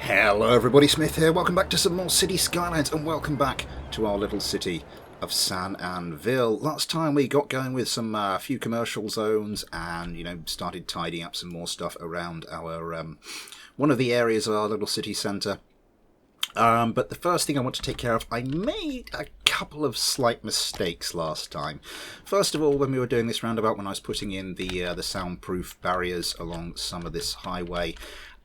Hello everybody, Smith here. Welcome back to some more City Skylines and welcome back to our little city of San Anvíl. Last time we got going with some few commercial zones and, started tidying up some more stuff around our one of the areas of our little city centre. But the first thing I want to take care of, I made a couple of slight mistakes last time. First of all, when we were doing this roundabout, when I was putting in the soundproof barriers along some of this highway,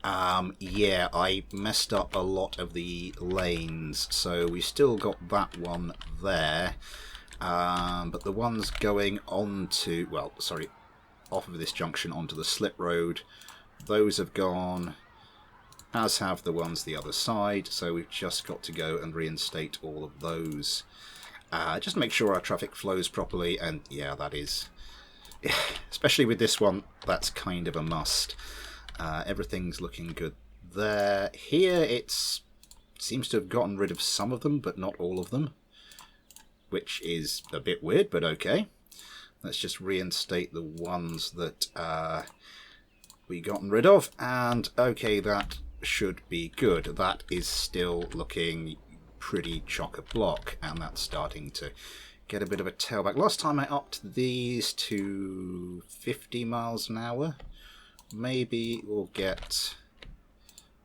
I messed up a lot of the lanes, so we still got that one there, but the ones going onto, off of this junction onto the slip road, those have gone, as have the ones the other side, so we've just got to go and reinstate all of those, just to make sure our traffic flows properly, and yeah, that is, especially with this one, that's kind of a must. Everything's looking good there. Here it seems to have gotten rid of some of them, but not all of them, which is a bit weird, but okay. Let's just reinstate the ones that we gotten rid of, and okay, that should be good. That is still looking pretty chock-a-block, and that's starting to get a bit of a tailback. Last time I upped these to 50 miles an hour. Maybe we'll get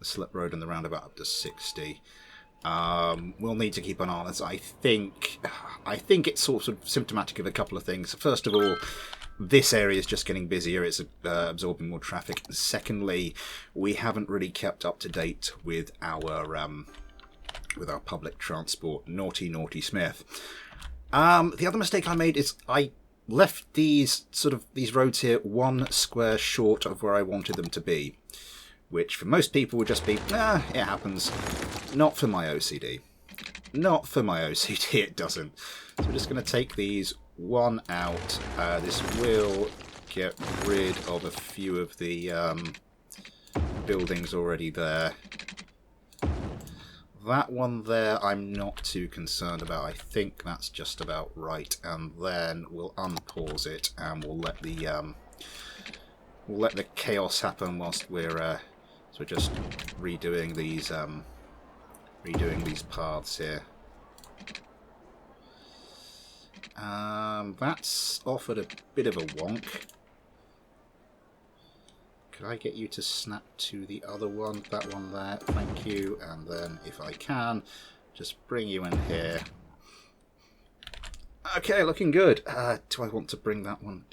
the slip road and the roundabout up to 60. We'll need to keep an eye on this. I think it's sort of symptomatic of a couple of things. First of all, this area is just getting busier. It's absorbing more traffic. Secondly, we haven't really kept up to date with our public transport. Naughty, naughty Smith. The other mistake I made is I left these roads here one square short of where I wanted them to be, which for most people would just be, it happens. Not for my OCD. Not for my OCD, it doesn't. So we're just going to take these one out. This will get rid of a few of the buildings already there. That one there I'm not too concerned about. I think that's just about right. And then we'll unpause it and we'll let the chaos happen whilst we're just redoing these paths here. That's offered a bit of a wonk. Could I get you to snap to the other one? That one there, thank you. And then, if I can, just bring you in here. Okay, looking good. Do I want to bring that one?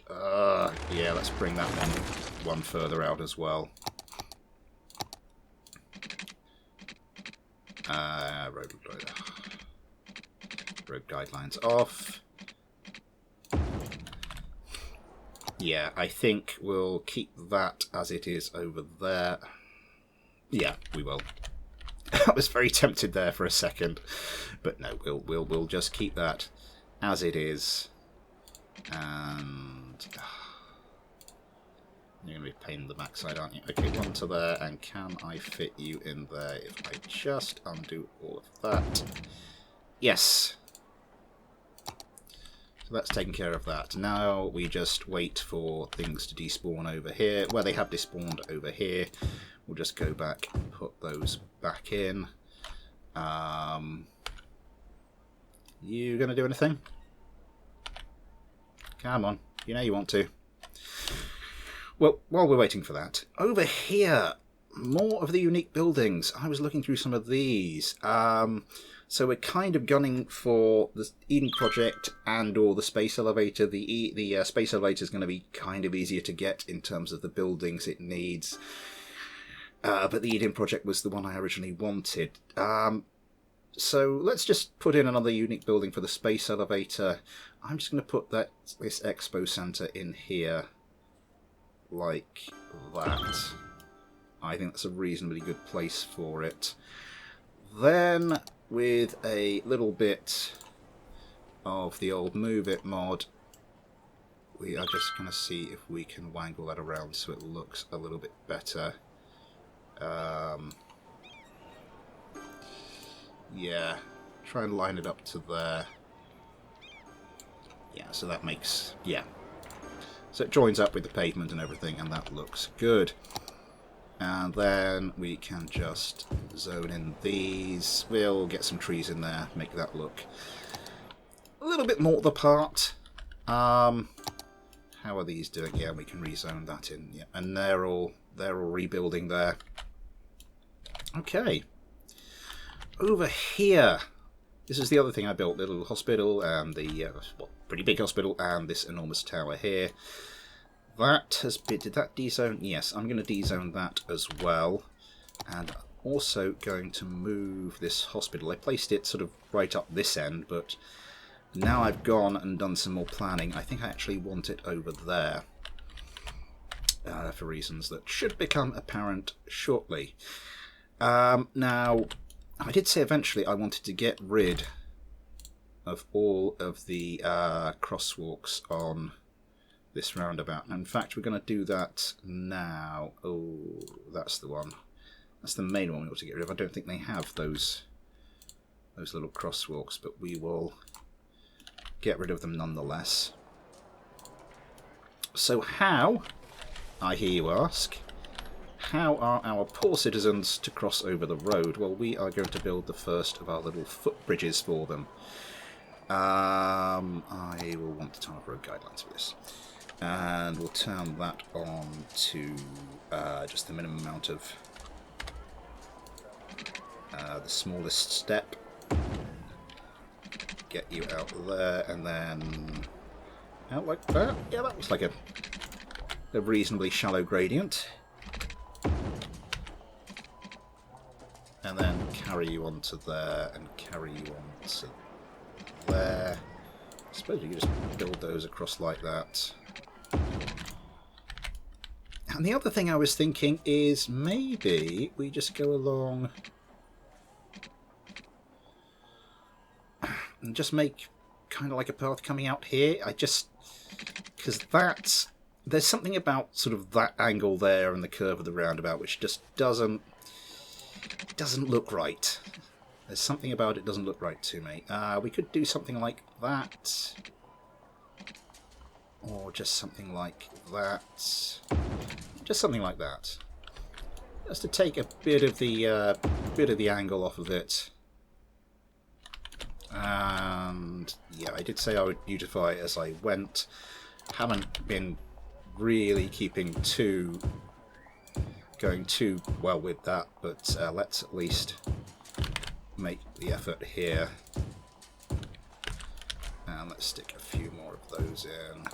Yeah, let's bring that one further out as well. Road guidelines off. Yeah, I think we'll keep that as it is over there. Yeah, we will. I was very tempted there for a second, but no, we'll just keep that as it is. And you're going to be a pain in the backside, aren't you? Okay, one to there, and can I fit you in there if I just undo all of that? Yes. So that's taken care of that. Now we just wait for things to despawn over here. Where they have despawned over here, we'll just go back and put those back in. You gonna do anything? Come on, you know you want to. Well, while we're waiting for that, over here, more of the unique buildings. I was looking through some of these. So we're kind of gunning for the Eden project and or the space elevator. The space elevator is going to be kind of easier to get in terms of the buildings it needs. But the Eden project was the one I originally wanted. So let's just put in another unique building for the space elevator. I'm just going to put this expo center in here like that. I think that's a reasonably good place for it. Then, with a little bit of the old Move It mod, we are just going to see if we can wangle that around so it looks a little bit better. Yeah, try and line it up to there. Yeah, so that makes, yeah. So it joins up with the pavement and everything, and that looks good. And then we can just zone in these. We'll get some trees in there, make that look a little bit more the part. How are these doing? Yeah, we can rezone that in. Yeah, and they're all rebuilding there. Okay. Over here, this is the other thing I built: the little hospital and the well, pretty big hospital, and this enormous tower here. That has been... Did that dezone? Yes, I'm going to dezone that as well. And also going to move this hospital. I placed it sort of right up this end, but now I've gone and done some more planning. I think I actually want it over there. For reasons that should become apparent shortly. Now, I did say eventually I wanted to get rid of all of the crosswalks on this roundabout. And in fact, we're going to do that now. Oh, that's the one. That's the main one we want to get rid of. I don't think they have those little crosswalks, but we will get rid of them nonetheless. So how, I hear you ask, how are our poor citizens to cross over the road? Well, we are going to build the first of our little footbridges for them. I will want to turn off road guidelines for this. And we'll turn that on to just the minimum amount of the smallest step. Get you out there, and then out like that. Yeah, that looks like a reasonably shallow gradient. And then carry you onto there, and carry you onto there. I suppose you could just build those across like that. And the other thing I was thinking is maybe we just go along and just make kind of like a path coming out here. Because there's something about sort of that angle there and the curve of the roundabout which just doesn't look right. There's something about it doesn't look right to me. We could do something like that. Or just something like that. Just something like that. Just to take a bit of the angle off of it. And yeah, I did say I would beautify it as I went. Haven't been really going too well with that, but let's at least make the effort here. And let's stick a few more of those in.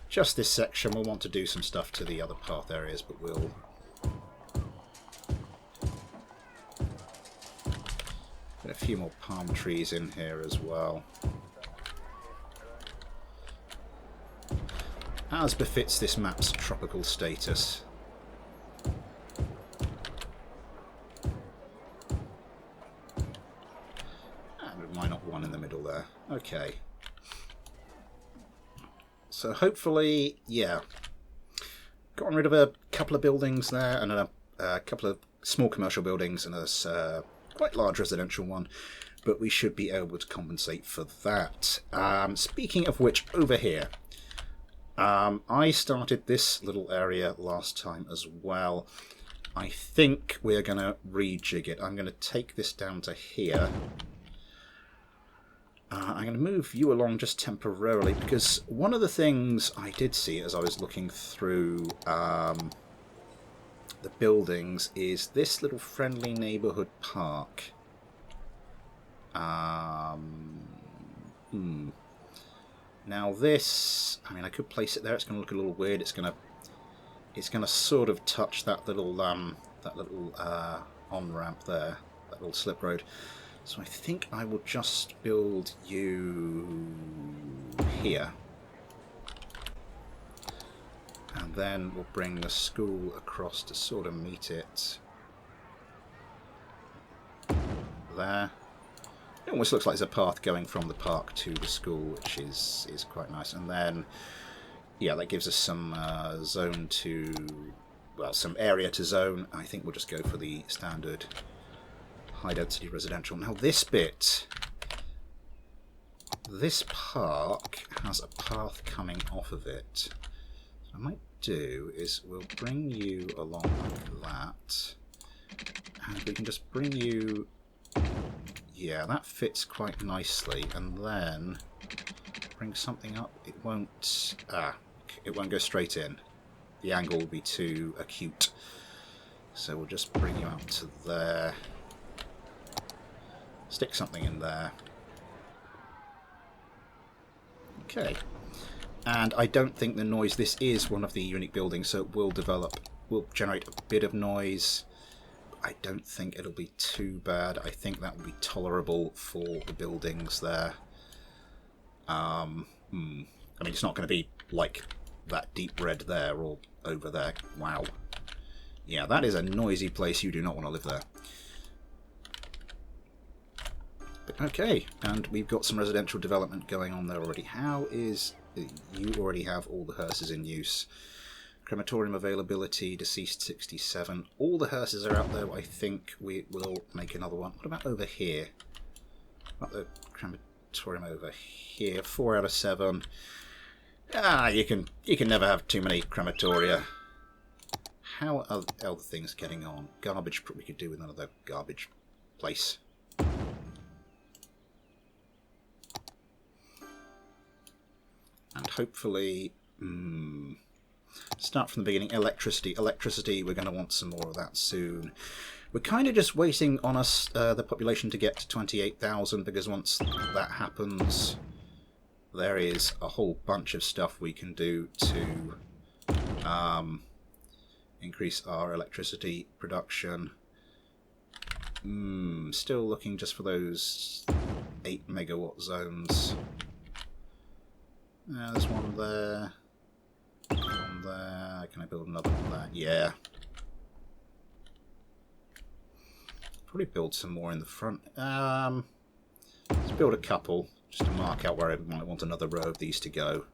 Just this section. We'll want to do some stuff to the other path areas, but we'll get a few more palm trees in here as well. As befits this map's tropical status. And why not one in the middle there? Okay. So hopefully, yeah, gotten rid of a couple of buildings there, and a couple of small commercial buildings, and a quite large residential one, but we should be able to compensate for that. Speaking of which, over here, I started this little area last time as well. I think we're going to rejig it. I'm going to take this down to here. I'm going to move you along just temporarily, because one of the things I did see as I was looking through the buildings is this little friendly neighbourhood park. Now this, I mean, I could place it there. It's going to look a little weird. It's going to sort of touch that little on-ramp there, that little slip road. So I think I will just build you here. And then we'll bring the school across to sort of meet it there. It almost looks like there's a path going from the park to the school, which is quite nice. And then, yeah, that gives us some zone to, well, some area to zone. I think we'll just go for the standard high-density residential. Now this bit, this park has a path coming off of it. What I might do is we'll bring you along like that, and we can just bring you, yeah, that fits quite nicely, and then bring something up. It won't go straight in. The angle will be too acute, so we'll just bring you out to there, stick something in there. Okay, and I don't think the noise, this is one of the unique buildings, so it will generate a bit of noise. I don't think it'll be too bad. I think that will be tolerable for the buildings there. I mean, it's not going to be like that deep red there or over there. Wow. Yeah, that is a noisy place. You do not want to live there. Okay, and we've got some residential development going on there already. How is... You already have all the hearses in use. Crematorium availability, deceased 67. All the hearses are out there. I think we will make another one. What about over here? What about the crematorium over here? 4 out of 7. You can never have too many crematoria. How are other things getting on? Garbage, we could do with another garbage place. And hopefully, start from the beginning. Electricity. Electricity, we're going to want some more of that soon. We're kind of just waiting on us, the population to get to 28,000, because once that happens, there is a whole bunch of stuff we can do to increase our electricity production. Still looking just for those 8 megawatt zones. There's one there. One there. Can I build another one there? Yeah. Probably build some more in the front. Let's build a couple, just to mark out where I might want another row of these to go.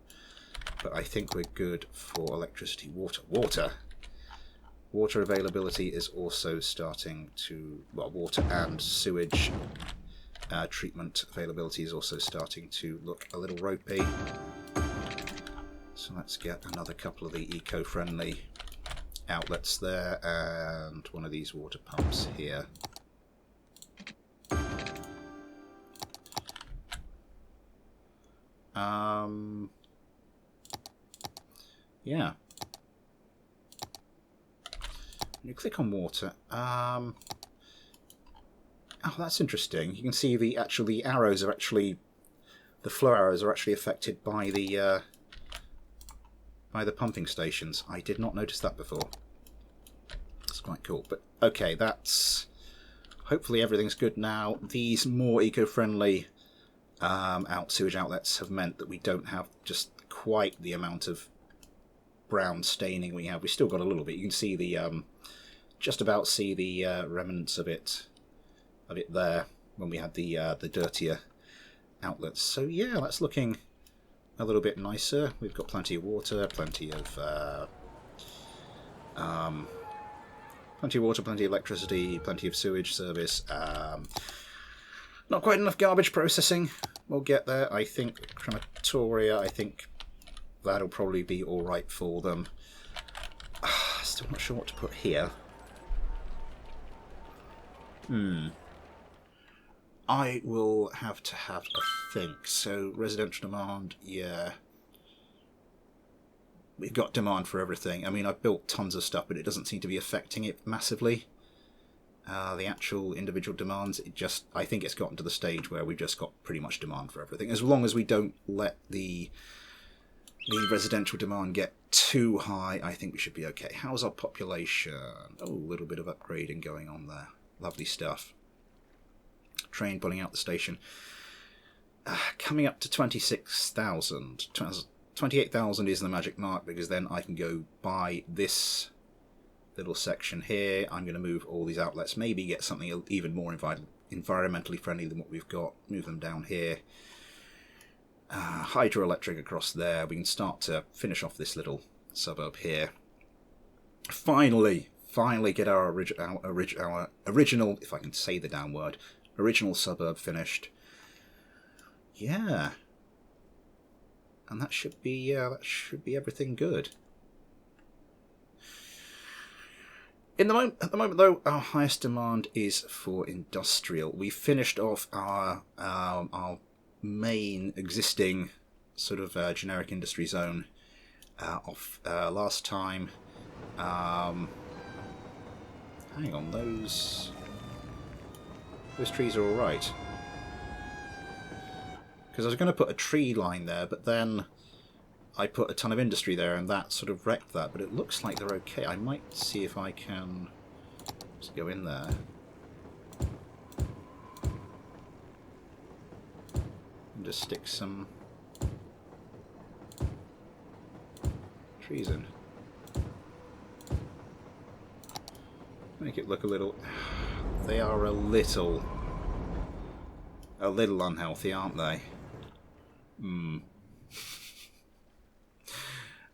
But I think we're good for electricity. Water availability is also starting to... Well, water and sewage treatment availability is also starting to look a little ropey. So let's get another couple of the eco-friendly outlets there, and one of these water pumps here. Yeah. When you click on water, oh, that's interesting. You can see the arrows are actually, the flow arrows are actually affected by the pumping stations. I did not notice that before. That's quite cool. But okay, that's hopefully everything's good now. These more eco-friendly sewage outlets have meant that we don't have just quite the amount of brown staining we have. We've still got a little bit. You can see the just about see the remnants of it there when we had the dirtier outlets. So yeah, that's looking a little bit nicer. We've got plenty of water, plenty of electricity, plenty of sewage service. Not quite enough garbage processing. We'll get there. I think crematoria, I think that'll probably be alright for them. Still not sure what to put here. I will have to have a think. So residential demand, yeah. We've got demand for everything. I mean, I've built tons of stuff, but it doesn't seem to be affecting it massively. The actual individual demands, I think it's gotten to the stage where we've just got pretty much demand for everything. As long as we don't let the residential demand get too high, I think we should be okay. How's our population? Oh, a little bit of upgrading going on there. Lovely stuff. Train pulling out the station. Coming up to 26,000. 28,000 is the magic mark, because then I can go buy this little section here. I'm going to move all these outlets, maybe get something even more environmentally friendly than what we've got. Move them down here. Hydroelectric across there. We can start to finish off this little suburb here. Finally get our original, if I can say the damn word, original suburb finished. Yeah, And that should be everything good. At the moment, though, our highest demand is for industrial. We finished off our main existing sort of generic industry zone off last time. Hang on, those trees are all right. Because I was going to put a tree line there, but then I put a ton of industry there, and that sort of wrecked that. But it looks like they're okay. I might see if I can just go in there and just stick some trees in. Make it look a little... They are a little unhealthy, aren't they?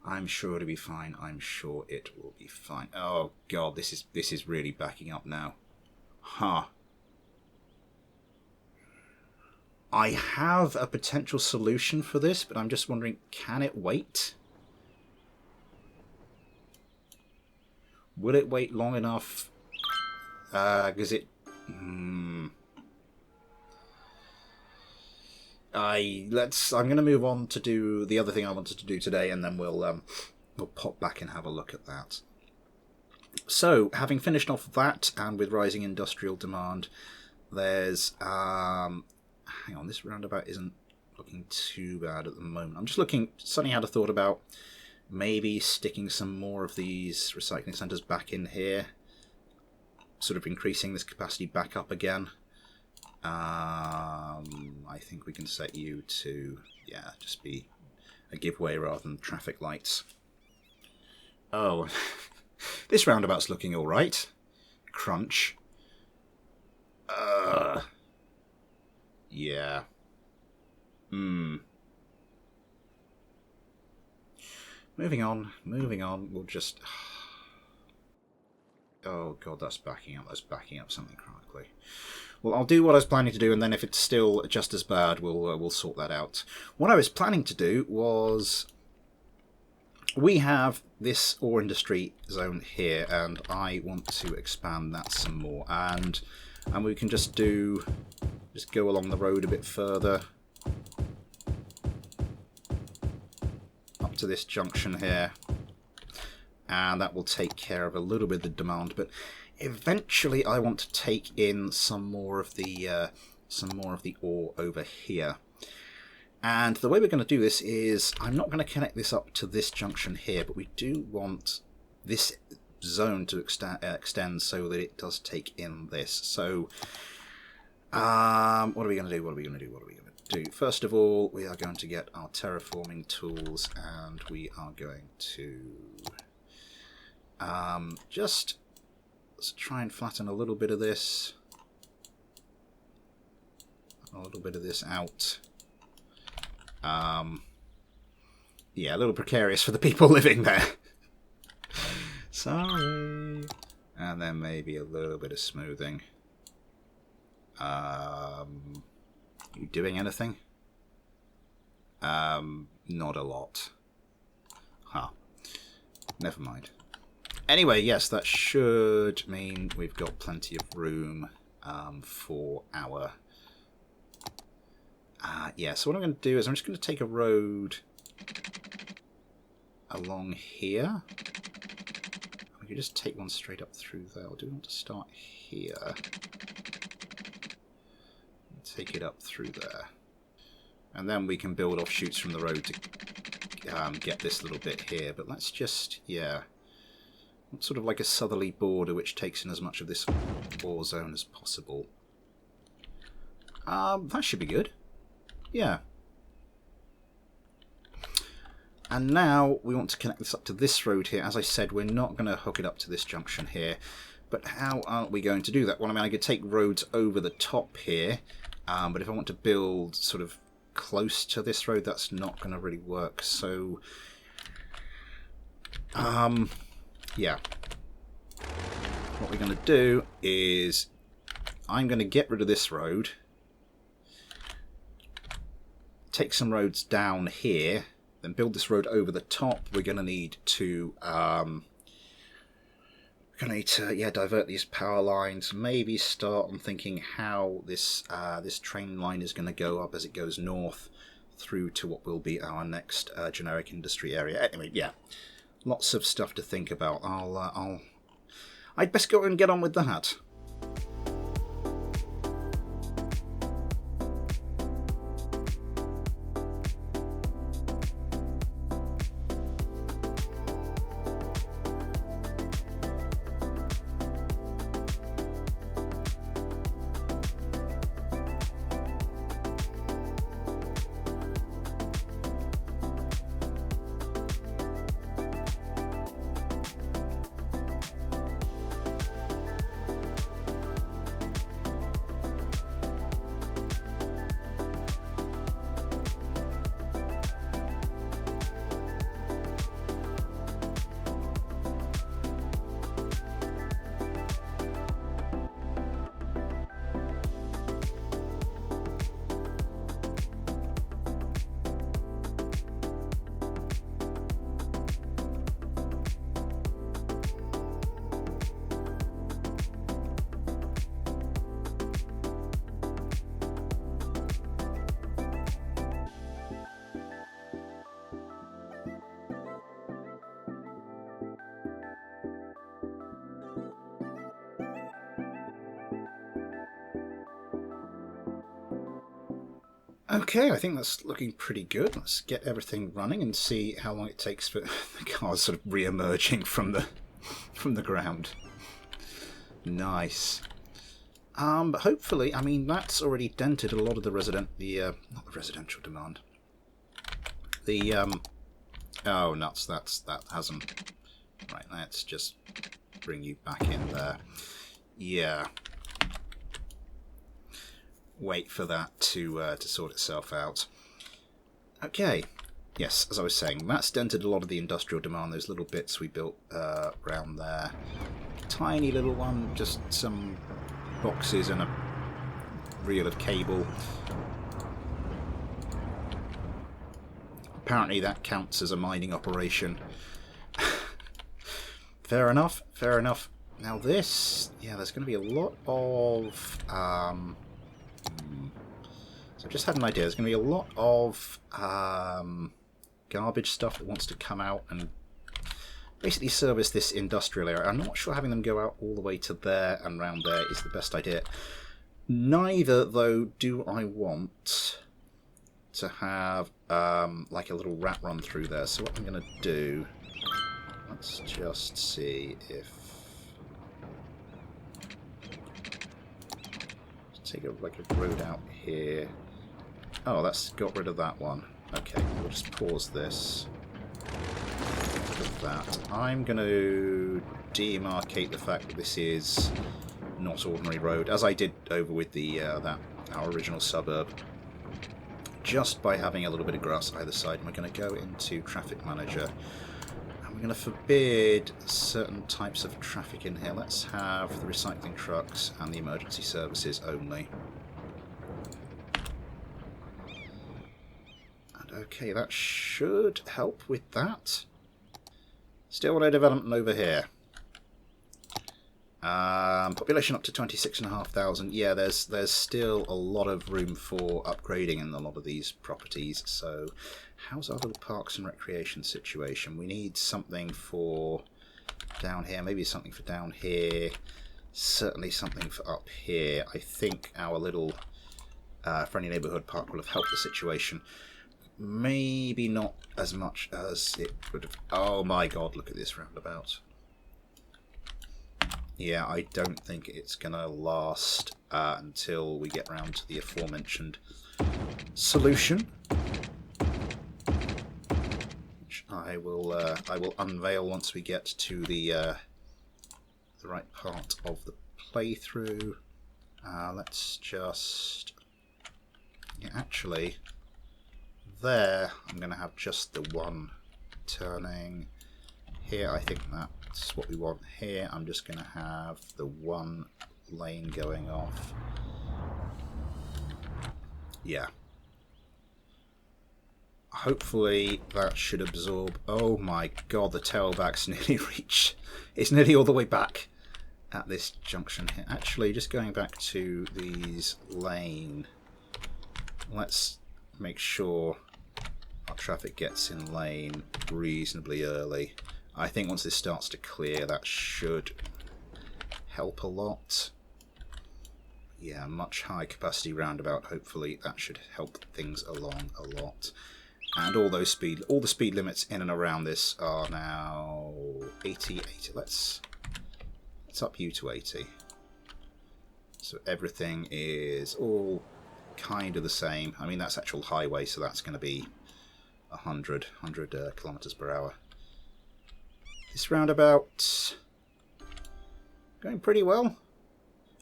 I'm sure it'll be fine. I'm sure it will be fine. Oh god, this is really backing up now. Huh. I have a potential solution for this, but I'm just wondering, can it wait? Will it wait long enough? Because it... I'm going to move on to do the other thing I wanted to do today, and then we'll pop back and have a look at that. So, having finished off that, and with rising industrial demand, there's... hang on, this roundabout isn't looking too bad at the moment. I'm just suddenly had a thought about maybe sticking some more of these recycling centres back in here, sort of increasing this capacity back up again. I think we can set you to, yeah, just be a giveaway rather than traffic lights. Oh, this roundabout's looking all right. Crunch. Yeah. Moving on. We'll just... Oh god, that's backing up. That's backing up something chronically. Well, I'll do what I was planning to do, and then if it's still just as bad, we'll sort that out. What I was planning to do was... We have this ore industry zone here, and I want to expand that some more. And we can just go along the road a bit further. Up to this junction here. And that will take care of a little bit of the demand, but eventually I want to take in some more of the ore over here. And the way we're going to do this is, I'm not going to connect this up to this junction here, but we do want this zone to extend so that it does take in this. So, what are we going to do? First of all, we are going to get our terraforming tools, and we are going to just let's try and flatten a little bit of this. Out. Yeah, a little precarious for the people living there. Sorry. And then maybe a little bit of smoothing. You doing anything? Not a lot. Huh. Never mind. Anyway, yes, that should mean we've got plenty of room for our... yeah, so what I'm going to do is I'm just going to take a road along here. We could just take one straight up through there. Or do we want to start here? Take it up through there. And then we can build offshoots from the road to get this little bit here. But let's just, yeah... sort of like a southerly border which takes in as much of this ore zone as possible. That should be good. Yeah. And now we want to connect this up to this road here. As I said, we're not going to hook it up to this junction here. But how are we going to do that? Well, I mean, I could take roads over the top here. But if I want to build sort of close to this road, that's not going to really work. So... yeah. What we're going to do is I'm going to get rid of this road, take some roads down here, then build this road over the top. We're going to need to divert these power lines. Maybe start on thinking how this train line is going to go up as it goes north through to what will be our next generic industry area. Anyway, yeah, lots of stuff to think about. I'd best go and get on with that. Okay, I think that's looking pretty good. Let's get everything running and see how long it takes for the cars sort of re-emerging from the ground. Nice. But hopefully, I mean, that's already dented a lot of the not the residential demand. Oh nuts, that hasn't. Right, let's just bring you back in there. Yeah. Wait for that to sort itself out. Okay. Yes, as I was saying, that's dented a lot of the industrial demand, those little bits we built around there. Tiny little one, just some boxes and a reel of cable. Apparently that counts as a mining operation. Fair enough, fair enough. Now this, yeah, there's going to be a lot of... So I've just had an idea. There's going to be a lot of garbage stuff that wants to come out and basically service this industrial area. I'm not sure having them go out all the way to there and round there is the best idea. Neither, though, do I want to have like a little rat run through there. So what I'm going to do, let's just see if... Take a road out here. Oh, that's got rid of that one. Okay, we'll just pause this. With that, I'm going to demarcate the fact that this is not ordinary road, as I did over with the our original suburb. Just by having a little bit of grass either side, and we're going to go into Traffic Manager. And we're going to forbid certain types of traffic in here. Let's have the recycling trucks and the emergency services only. And okay, that should help with that. Still no development over here. Population up to 26,500. Yeah, there's still a lot of room for upgrading in a lot of these properties. So how's our little parks and recreation situation? We need something for down here, maybe something for down here, certainly something for up here. I think our little friendly neighbourhood park will have helped the situation. Maybe not as much as it would have. Oh my god, look at this roundabout. Yeah, I don't think it's going to last until we get around to the aforementioned solution, which I will unveil once we get to the right part of the playthrough. Let's just... Yeah, actually, there I'm going to have just the one turning. Here, I think that's what we want. Here, I'm just going to have the one lane going off. Yeah. hopefully that should absorb... Oh my god, the tailback's nearly reached. It's nearly all the way back at this junction here. Actually, just going back to these lane, let's make sure our traffic gets in lane reasonably early. I think once this starts to clear, that should help a lot. Yeah, much high capacity roundabout. Hopefully that should help things along a lot. And all the speed limits in and around this are now 80. Let's up you to 80. So everything is all kind of the same. I mean, that's actual highway, so that's going to be 100 kilometers per hour. This roundabout going pretty well.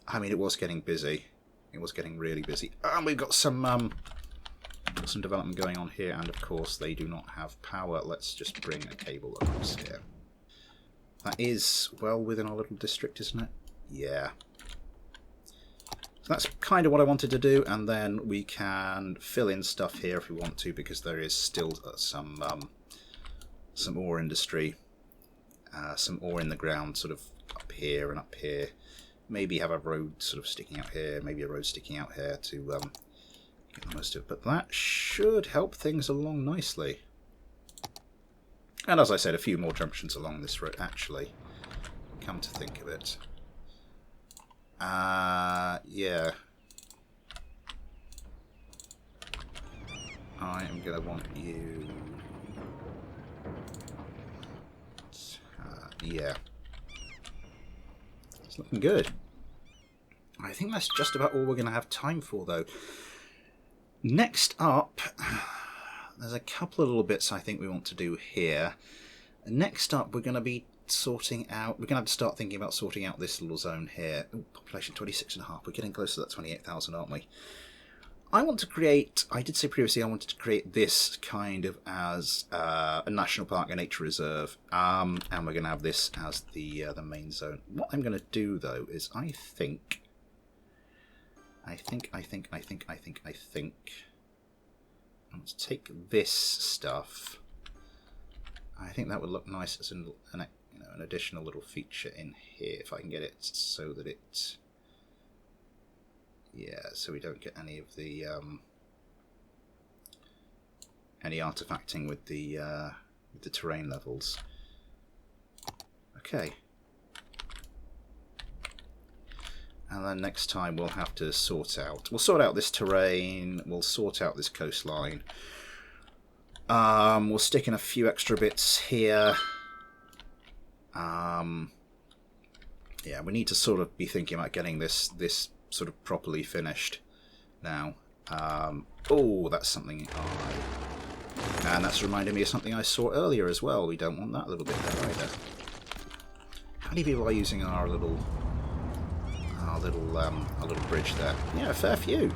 I mean, it was getting busy. It was getting really busy. And we've got some development going on here, and of course they do not have power. Let's just bring a cable across here. That is well within our little district, isn't it? Yeah. So that's kind of what I wanted to do, and then we can fill in stuff here if we want to, because there is still some ore industry, some ore in the ground, sort of up here and up here. Maybe have a road sort of sticking out here, maybe a road sticking out here to get the most of it. But that should help things along nicely. And as I said, a few more junctions along this road, actually. Come to think of it. Yeah. I am going to want you... yeah. It's looking good. I think that's just about all we're going to have time for, though. Next up, there's a couple of little bits I think we want to do here. Next up, we're going to be sorting out... We're going to have to start thinking about sorting out this little zone here. Ooh, population 26.5. We're getting close to that 28,000, aren't we? I want to create... I did say previously I wanted to create this kind of as a national park, a nature reserve. And we're going to have this as the main zone. What I'm going to do, though, is I think... Let's take this stuff. I think that would look nice as an additional little feature in here, if I can get it so that it... Yeah, so we don't get any of the any artifacting with the terrain levels. Okay. And then next time we'll have to sort out... We'll sort out this terrain, we'll sort out this coastline. We'll stick in a few extra bits here. Yeah, we need to sort of be thinking about getting this sort of properly finished now. Oh, that's something and that's reminded me of something I saw earlier as well. We don't want that little bit there either. How many people are using our little bridge there? Yeah, a fair few.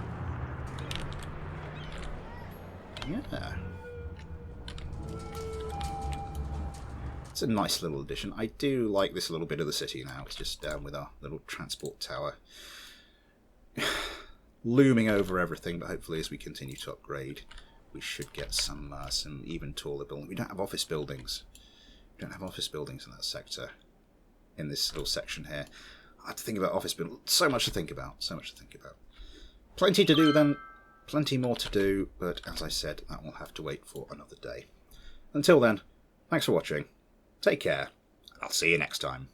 Yeah. It's a nice little addition. I do like this little bit of the city now. It's just down with our little transport tower looming over everything, but hopefully as we continue to upgrade we should get some even taller buildings. We don't have office buildings. We don't have office buildings in that sector, in this little section here. I have to think about office buildings. So much to think about. So much to think about. Plenty to do then. Plenty more to do, but as I said, that will have to wait for another day. Until then, thanks for watching. Take care. I'll see you next time.